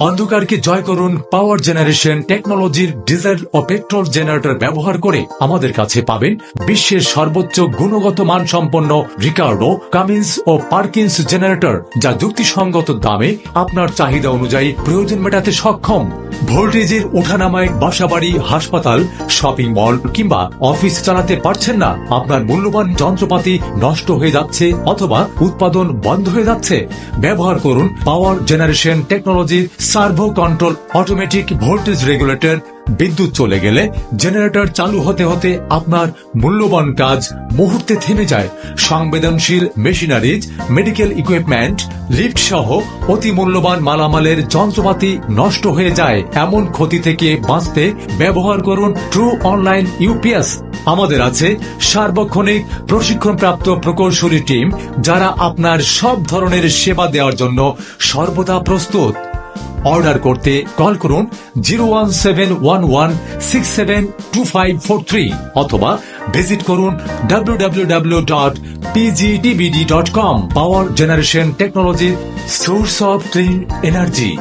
অন্ধকারকে জয় করুন পাওয়ার জেনারেশন টেকনোলজির ডিজেল ও পেট্রোল জেনারেটর ব্যবহার করে আমাদের কাছে পাবেন বিশ্বের সর্বোচ্চ গুণগত মানসম্পন্ন রিকার্ডো, কামিন্স ও পার্কিন্স জেনারেটর, যা যুক্তিসঙ্গত দামে আপনার চাহিদা অনুযায়ী প্রয়োজন মেটাতে সক্ষম। ভোল্টেজের ওঠানামায় বাসাবাড়ি, হাসপাতাল, শপিং মল কিংবা অফিস চালাতে পারছেন না, আপনার মূল্যবান যন্ত্রপাতি নষ্ট হয়ে যাচ্ছে অথবা উৎপাদন বন্ধ হয়ে যাচ্ছে, ব্যবহার করুন পাওয়ার জেনারেশন টেকনোলজির servo control automatic voltage regulator. বিদ্যুৎ চলে গেলে জেনারেটর চালু হতে হতে আপনার মূল্যবান কাজ মুহূর্তে থেমে যায়। সংবেদনশীল মেশিনারিজ, মেডিকেল ইকুইপমেন্ট, লিফট সহ অতি মূল্যবান মালামালের যন্ত্রপাতি নষ্ট হয়ে যায়। এমন ক্ষতি থেকে বাঁচতে ব্যবহার করুন ট্রু অনলাইন ইউপিএস। আমাদের আছে সার্বক্ষণিক প্রশিক্ষণপ্রাপ্ত প্রকৌশলী টিম, যারা আপনার সব ধরনের সেবা দেওয়ার জন্য সর্বদা প্রস্তুত। অর্ডার করতে কল করুন 01711672543 অথবা ভিজিট করুন www.pgtbd.com। Power generation technology, source of clean energy.